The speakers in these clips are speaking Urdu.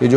یہ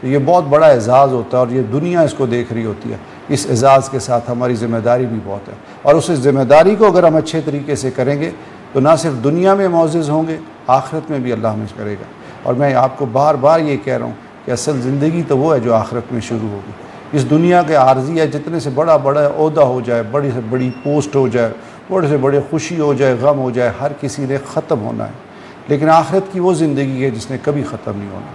تو یہ بہت بڑا اعزاز ہوتا ہے اور یہ دنیا اس کو دیکھ رہی ہوتی ہے. اس اعزاز کے ساتھ ہماری ذمہ داری بھی بہت ہے, اور اس ذمہ داری کو اگر ہم اچھے طریقے سے کریں گے تو نہ صرف دنیا میں معزز ہوں گے, آخرت میں بھی اللہ ہمیں کرے گا. اور میں آپ کو بار بار یہ کہہ رہا ہوں کہ اصل زندگی تو وہ ہے جو آخرت میں شروع ہوگی. اس دنیا کے عارضی ہے, جتنے سے بڑا عہدہ ہو جائے, بڑی سے بڑی پوسٹ ہو جائے, بڑے سے بڑے خوشی ہو جائے, غم ہو جائے, ہر کسی نے ختم ہونا ہے. لیکن آخرت کی وہ زندگی ہے جس نے کبھی ختم نہیں ہونا.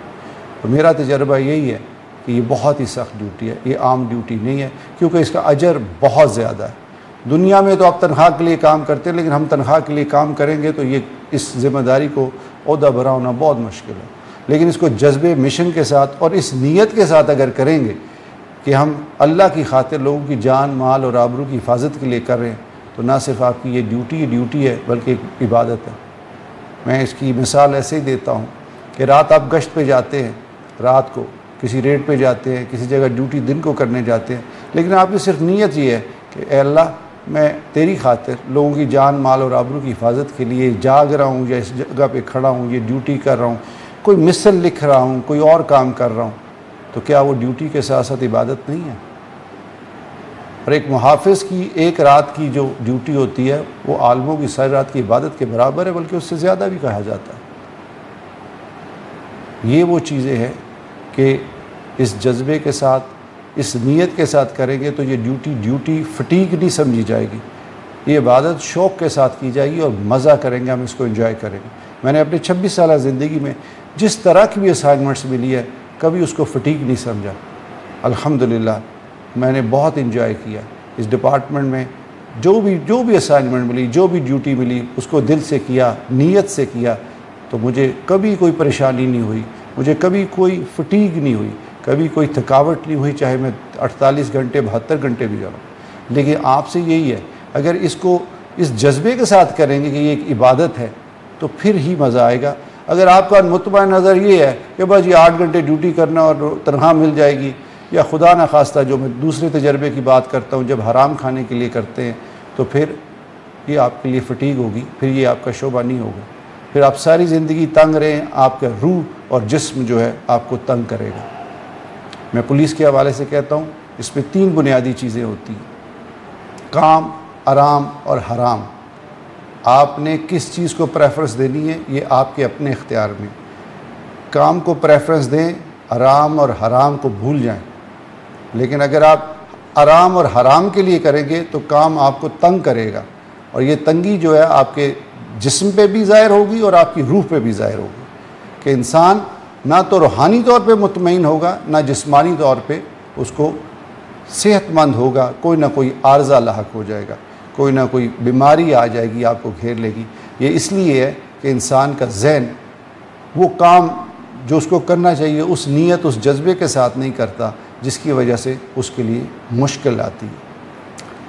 تو میرا تجربہ یہی ہے کہ یہ بہت ہی سخت ڈیوٹی ہے, یہ عام ڈیوٹی نہیں ہے, کیونکہ اس کا اجر بہت زیادہ ہے. دنیا میں تو آپ تنخواہ کے لیے کام کرتے ہیں, لیکن ہم تنخواہ کے لیے کام کریں گے تو یہ اس ذمہ داری کو عہدہ بھرا ہونا بہت مشکل ہے. لیکن اس کو جذبے مشن کے ساتھ اور اس نیت کے ساتھ اگر کریں گے کہ ہم اللہ کی خاطر لوگوں کی جان, مال اور آبرو کی حفاظت کے لیے کر رہے ہیں, تو نہ صرف آپ کی یہ ڈیوٹی ہے بلکہ ایک عبادت ہے. میں اس کی مثال ایسے ہی دیتا ہوں کہ رات آپ گشت پہ جاتے ہیں, رات کو کسی ریڈ پہ جاتے ہیں, کسی جگہ ڈیوٹی دن کو کرنے جاتے ہیں, لیکن آپ کی صرف نیت یہ ہے کہ اے اللہ میں تیری خاطر لوگوں کی جان, مال اور آبرو کی حفاظت کے لیے جاگ رہا ہوں یا اس جگہ پہ کھڑا ہوں, یہ ڈیوٹی کر رہا ہوں, کوئی مثل لکھ رہا ہوں, کوئی اور کام کر رہا ہوں, تو کیا وہ ڈیوٹی کے ساتھ ساتھ عبادت نہیں ہے؟ اور ایک محافظ کی ایک رات کی جو ڈیوٹی ہوتی ہے وہ عالموں کی ساری رات کی عبادت کے برابر ہے, بلکہ اس سے زیادہ بھی کہا جاتا ہے. یہ وہ چیزیں ہیں کہ اس جذبے کے ساتھ, اس نیت کے ساتھ کریں گے تو یہ ڈیوٹی فٹیگ نہیں سمجھی جائے گی. یہ عبادت شوق کے ساتھ کی جائے گی اور مزہ کریں گے, ہم اس کو انجوائے کریں گے. میں نے اپنی 26 سالہ زندگی میں جس طرح کی بھی اسائنمنٹس ملی ہے کبھی اس کو فٹیگ نہیں سمجھا. الحمدللہ میں نے بہت انجوائے کیا اس ڈپارٹمنٹ میں. جو بھی اسائنمنٹ ملی, جو بھی ڈیوٹی ملی, اس کو دل سے کیا, نیت سے کیا, تو مجھے کبھی کوئی پریشانی نہیں ہوئی, مجھے کبھی کوئی فٹیگ نہیں ہوئی, کبھی کوئی تھکاوٹ نہیں ہوئی, چاہے میں 48 گھنٹے 72 گھنٹے بھی جاؤں. لیکن آپ سے یہی ہے, اگر اس کو اس جذبے کے ساتھ کریں گے کہ یہ ایک عبادت ہے تو پھر ہی مزہ آئے گا. اگر آپ کا مطمئن نظر یہ ہے کہ بس یہ 8 گھنٹے ڈیوٹی کرنا اور تنخواہ مل جائے گی, یا خدا نخواستہ جو میں دوسرے تجربے کی بات کرتا ہوں جب حرام کھانے کے لیے کرتے ہیں, تو پھر یہ آپ کے لیے فٹیگ ہوگی, پھر یہ آپ کا شعبہ نہیں ہوگا. پھر آپ ساری زندگی تنگ رہیں, آپ کا روح اور جسم جو ہے آپ کو تنگ کرے گا. میں پولیس کے حوالے سے کہتا ہوں اس میں 3 بنیادی چیزیں ہوتی ہیں: کام, آرام اور حرام. آپ نے کس چیز کو پریفرنس دینی ہے یہ آپ کے اپنے اختیار میں. کام کو پریفرنس دیں, آرام اور حرام کو بھول جائیں. لیکن اگر آپ آرام اور حرام کے لیے کریں گے تو کام آپ کو تنگ کرے گا, اور یہ تنگی جو ہے آپ کے جسم پہ بھی ظاہر ہوگی اور آپ کی روح پہ بھی ظاہر ہوگی, کہ انسان نہ تو روحانی طور پہ مطمئن ہوگا, نہ جسمانی طور پہ اس کو صحت مند ہوگا. کوئی نہ کوئی عارضہ لاحق ہو جائے گا, کوئی نہ کوئی بیماری آ جائے گی, آپ کو گھیر لے گی. یہ اس لیے ہے کہ انسان کا ذہن وہ کام جو اس کو کرنا چاہیے اس نیت, اس جذبے کے ساتھ نہیں کرتا, جس کی وجہ سے اس کے لیے مشکل آتی ہے.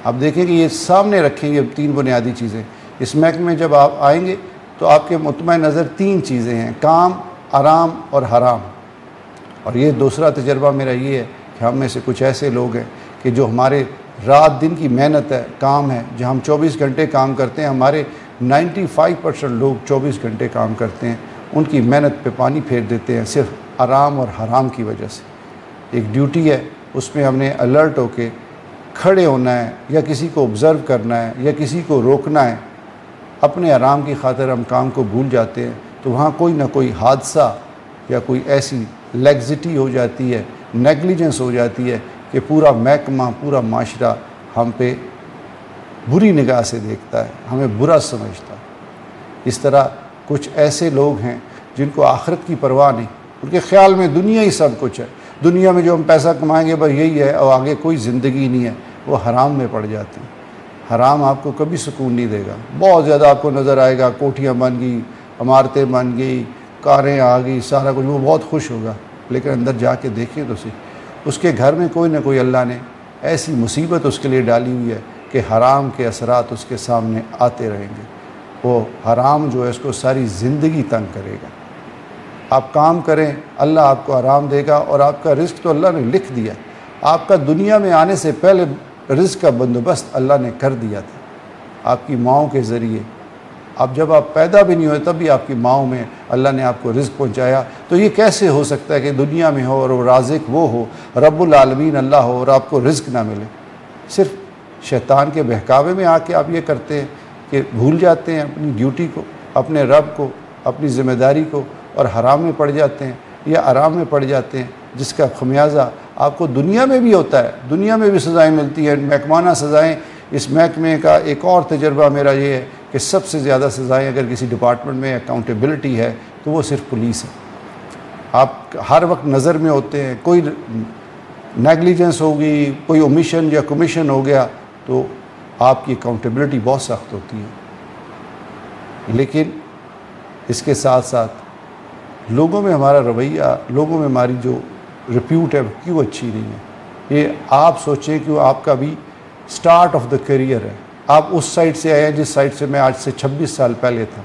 آپ دیکھیں کہ یہ سامنے رکھیں یہ 3 بنیادی چیزیں. اس محکمے میں جب آپ آئیں گے تو آپ کے مطمئن نظر 3 چیزیں ہیں: کام, آرام اور حرام. اور یہ دوسرا تجربہ میرا یہ ہے کہ ہم میں سے کچھ ایسے لوگ ہیں کہ جو ہمارے رات دن کی محنت ہے, کام ہے, جہاں ہم 24 گھنٹے کام کرتے ہیں, ہمارے 95% لوگ 24 گھنٹے کام کرتے ہیں, ان کی محنت پہ پانی پھیر دیتے ہیں صرف آرام اور حرام کی وجہ سے. ایک ڈیوٹی ہے, اس میں ہم نے الرٹ ہو کے کھڑے ہونا ہے, یا کسی کو آبزرو کرنا ہے, یا کسی کو روکنا ہے. اپنے آرام کی خاطر ہم کام کو بھول جاتے ہیں, تو وہاں کوئی نہ کوئی حادثہ یا کوئی ایسی لیگزٹی ہو جاتی ہے, نیگلیجنس ہو جاتی ہے کہ پورا محکمہ, پورا معاشرہ ہم پہ بری نگاہ سے دیکھتا ہے, ہمیں برا سمجھتا ہے. اس طرح کچھ ایسے لوگ ہیں جن کو آخرت کی پرواہ نہیں, ان کے خیال میں دنیا ہی سب کچھ ہے, دنیا میں جو ہم پیسہ کمائیں گے بس یہی ہے, اور آگے کوئی زندگی نہیں ہے. وہ حرام میں پڑ جاتی ہیں. حرام آپ کو کبھی سکون نہیں دے گا. بہت زیادہ آپ کو نظر آئے گا, کوٹھیاں بن گئی, عمارتیں بن گئی, کاریں آ گئی, سارا کچھ, وہ بہت خوش ہوگا. لیکن اندر جا کے دیکھیں تو صحیح, اس کے گھر میں کوئی نہ کوئی اللہ نے ایسی مصیبت اس کے لیے ڈالی ہوئی ہے کہ حرام کے اثرات اس کے سامنے آتے رہیں گے. وہ حرام جو ہے اس کو ساری زندگی تنگ کرے گا. آپ کام کریں, اللہ آپ کو آرام دے گا, اور آپ کا رزق تو اللہ نے لکھ دیا. آپ کا دنیا میں آنے سے پہلے رزق کا بندوبست اللہ نے کر دیا تھا. آپ کی ماؤں کے ذریعے, اب جب آپ پیدا بھی نہیں ہوئے تب بھی آپ کی ماؤں میں اللہ نے آپ کو رزق پہنچایا. تو یہ کیسے ہو سکتا ہے کہ دنیا میں ہو اور وہ رازق وہ ہو, رب العالمین اللہ ہو, اور آپ کو رزق نہ ملے؟ صرف شیطان کے بہکاوے میں آ کے آپ یہ کرتے ہیں کہ بھول جاتے ہیں اپنی ڈیوٹی کو, اپنے رب کو, اپنی ذمہ داری کو, اور حرام میں پڑ جاتے ہیں یا آرام میں پڑ جاتے ہیں, جس کا خمیازہ آپ کو دنیا میں بھی ہوتا ہے. دنیا میں بھی سزائیں ملتی ہیں, محکمانہ سزائیں. اس محکمے کا ایک اور تجربہ میرا یہ ہے کہ سب سے زیادہ سزائیں اگر کسی ڈپارٹمنٹ میں اکاؤنٹیبلٹی ہے تو وہ صرف پولیس ہے. آپ ہر وقت نظر میں ہوتے ہیں, کوئی نیگلیجنس ہوگی, کوئی اومیشن یا کمیشن ہو گیا تو آپ کی اکاؤنٹیبلٹی بہت سخت ہوتی ہے. لیکن اس کے ساتھ ساتھ لوگوں میں ہمارا رویہ, لوگوں میں ہماری جو ریپیوٹ ہے کیوں اچھی نہیں ہے؟ یہ آپ سوچیں کہ وہ آپ کا بھی سٹارٹ آف دا کیریئر ہے. آپ اس سائڈ سے آئے ہیں جس سائڈ سے میں آج سے 26 سال پہلے تھا.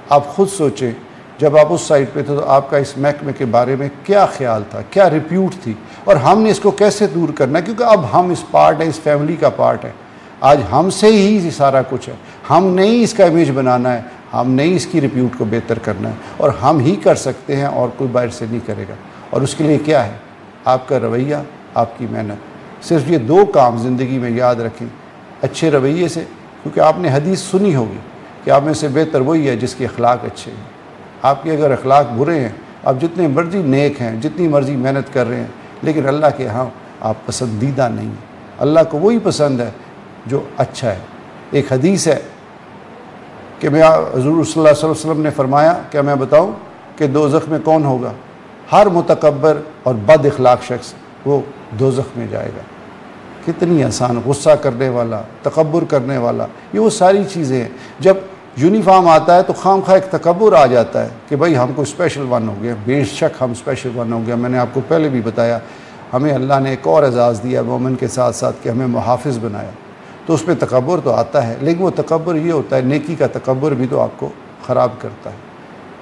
آپ خود سوچیں جب آپ اس سائڈ پہ تھے تو آپ کا اس محکمے کے بارے میں کیا خیال تھا, کیا ریپیوٹ تھی, اور ہم نے اس کو کیسے دور کرنا ہے؟ کیونکہ اب ہم اس پارٹ ہیں, اس فیملی کا پارٹ ہے. آج ہم سے ہی سارا کچھ ہے. ہم نے ہی اس کا امیج بنانا ہے, ہم نے ہی اس کی ریپیوٹ کو بہتر کرنا ہے, اور ہم ہی کر سکتے ہیں اور کوئی باہر سے نہیں کرے گا. اور اس کے لیے کیا ہے؟ آپ کا رویہ, آپ کی محنت. صرف یہ 2 کام زندگی میں یاد رکھیں اچھے رویے سے, کیونکہ آپ نے حدیث سنی ہوگی کہ آپ میں سے بہتر وہی ہے جس کے اخلاق اچھے ہیں. آپ کے اگر اخلاق برے ہیں, آپ جتنے مرضی نیک ہیں, جتنی مرضی محنت کر رہے ہیں, لیکن اللہ کے ہاں آپ پسندیدہ نہیں ہیں. اللہ کو وہی پسند ہے جو اچھا ہے. ایک حدیث ہے کہ میں حضور صلی اللہ علیہ وسلم نے فرمایا, کیا میں بتاؤں کہ دوزخ میں کون ہوگا؟ ہر متکبر اور بد اخلاق شخص وہ دوزخ میں جائے گا. کتنی آسان. غصہ کرنے والا, تکبر کرنے والا, یہ وہ ساری چیزیں ہیں. جب یونیفارم آتا ہے تو خام خواہ ایک تکبر آ جاتا ہے کہ بھائی ہم کو اسپیشل ون ہو گیا. بے شک ہم اسپیشل ون ہو گیا. میں نے آپ کو پہلے بھی بتایا ہمیں اللہ نے ایک اور اعزاز دیا مومن کے ساتھ ساتھ کہ ہمیں محافظ بنایا. تو اس پہ تکبر تو آتا ہے, لیکن وہ تکبر یہ ہوتا ہے, نیکی کا تکبر بھی تو آپ کو خراب کرتا ہے.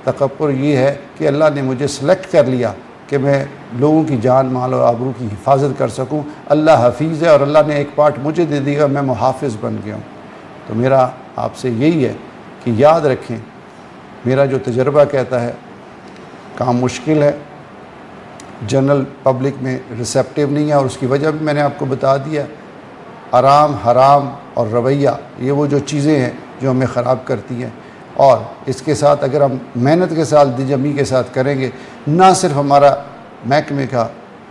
تکبر یہ ہے کہ اللہ نے مجھے سلیکٹ کر لیا کہ میں لوگوں کی جان مال اور آبرو کی حفاظت کر سکوں. اللہ حفیظ ہے اور اللہ نے ایک پارٹ مجھے دے دیا, میں محافظ بن گیا ہوں. تو میرا آپ سے یہی ہے کہ یاد رکھیں, میرا جو تجربہ کہتا ہے کام مشکل ہے, جنرل پبلک میں ریسیپٹیو نہیں ہے, اور اس کی وجہ بھی میں نے آپ کو بتا دیا. آرام, حرام اور رویہ یہ وہ جو چیزیں ہیں جو ہمیں خراب کرتی ہیں. اور اس کے ساتھ اگر ہم محنت کے ساتھ دل جمی کے ساتھ کریں گے, نہ صرف ہمارا محکمے کا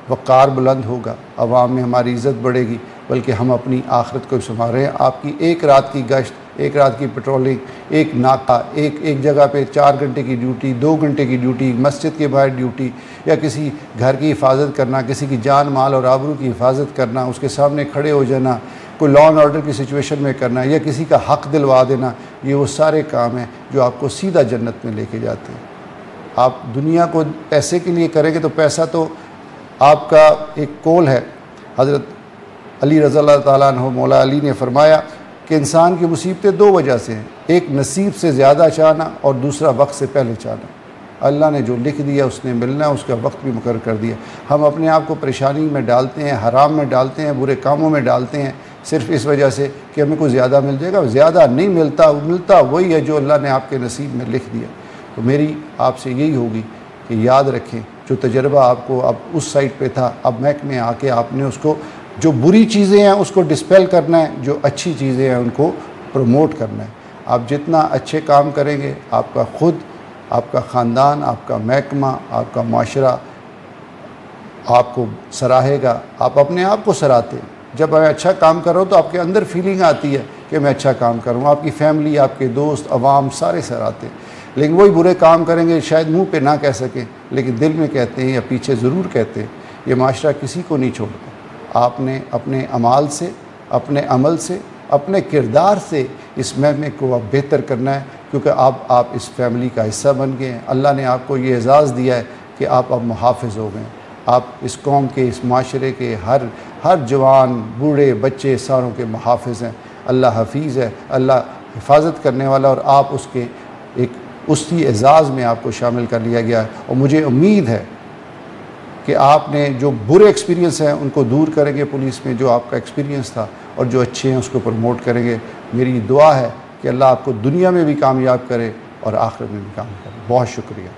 وقار بلند ہوگا, عوام میں ہماری عزت بڑھے گی, بلکہ ہم اپنی آخرت کو بھی سنبھال رہے ہیں. آپ کی ایک رات کی گشت, ایک رات کی پیٹرولنگ, ایک ناکہ, ایک جگہ پہ 4 گھنٹے کی ڈیوٹی, 2 گھنٹے کی ڈیوٹی, مسجد کے باہر ڈیوٹی, یا کسی گھر کی حفاظت کرنا, کسی کی جان مال اور آبرو کی حفاظت کرنا, اس کے سامنے کھڑے ہو جانا, کوئی لا اینڈ آرڈر کی سچویشن میں کرنا, یا کسی کا حق دلوا دینا, یہ وہ سارے کام ہیں جو آپ کو سیدھا جنت میں لے کے جاتے ہیں. آپ دنیا کو پیسے کے لیے کریں گے تو پیسہ تو آپ کا ایک قول ہے. حضرت علی رضی اللہ تعالیٰ عنہ, مولا علی نے فرمایا کہ انسان کی مصیبتیں 2 وجہ سے ہیں, ایک نصیب سے زیادہ چاہنا اور دوسرا وقت سے پہلے چاہنا. اللہ نے جو لکھ دیا اس نے ملنا ہے, اس کا وقت بھی مقرر کر دیا. ہم اپنے آپ کو پریشانی میں ڈالتے ہیں, حرام میں ڈالتے ہیں, برے کاموں میں ڈالتے ہیں, صرف اس وجہ سے کہ ہمیں کوئی زیادہ مل جائے گا. زیادہ نہیں ملتا وہی ہے جو اللہ نے آپ کے نصیب میں لکھ دیا. تو میری آپ سے یہی ہوگی کہ یاد رکھیں جو تجربہ آپ کو اب اس سائٹ پہ تھا, اب محکمے آ کے آپ نے اس کو, جو بری چیزیں ہیں اس کو ڈسپیل کرنا ہے, جو اچھی چیزیں ہیں ان کو پروموٹ کرنا ہے. آپ جتنا اچھے کام کریں گے, آپ کا خود, آپ کا خاندان, آپ کا محکمہ, آپ کا معاشرہ آپ کو سراہے گا. آپ اپنے آپ کو سراہتے ہیں. جب میں اچھا کام کر رہا ہوں تو آپ کے اندر فیلنگ آتی ہے کہ میں اچھا کام کروں. آپ کی فیملی, آپ کے دوست, عوام سارے سراہتے ہیں. لیکن وہی برے کام کریں گے, شاید منہ پہ نہ کہہ سکیں لیکن دل میں کہتے ہیں یا پیچھے ضرور کہتے ہیں. یہ معاشرہ کسی کو نہیں چھوڑتا. آپ نے اپنے اعمال سے, اپنے عمل سے, اپنے کردار سے اس محکمے کو اب بہتر کرنا ہے, کیونکہ آپ اس فیملی کا حصہ بن گئے ہیں. اللہ نے آپ کو یہ اعزاز دیا ہے کہ آپ اب محافظ ہو گئے ہیں. آپ اس قوم کے, اس معاشرے کے ہر جوان, بوڑھے, بچے ساروں کے محافظ ہیں. اللہ حفیظ ہے, اللہ حفاظت کرنے والا, اور آپ اس کے ایک اسی اعزاز میں آپ کو شامل کر لیا گیا ہے. اور مجھے امید ہے کہ آپ نے جو برے ایکسپیرینس ہیں ان کو دور کریں گے پولیس میں, جو آپ کا ایکسپیرینس تھا, اور جو اچھے ہیں اس کو پروموٹ کریں گے. میری دعا ہے کہ کہ اللہ آپ کو دنیا میں بھی کامیاب کرے اور آخرت میں بھی کامیاب کرے. بہت شکریہ.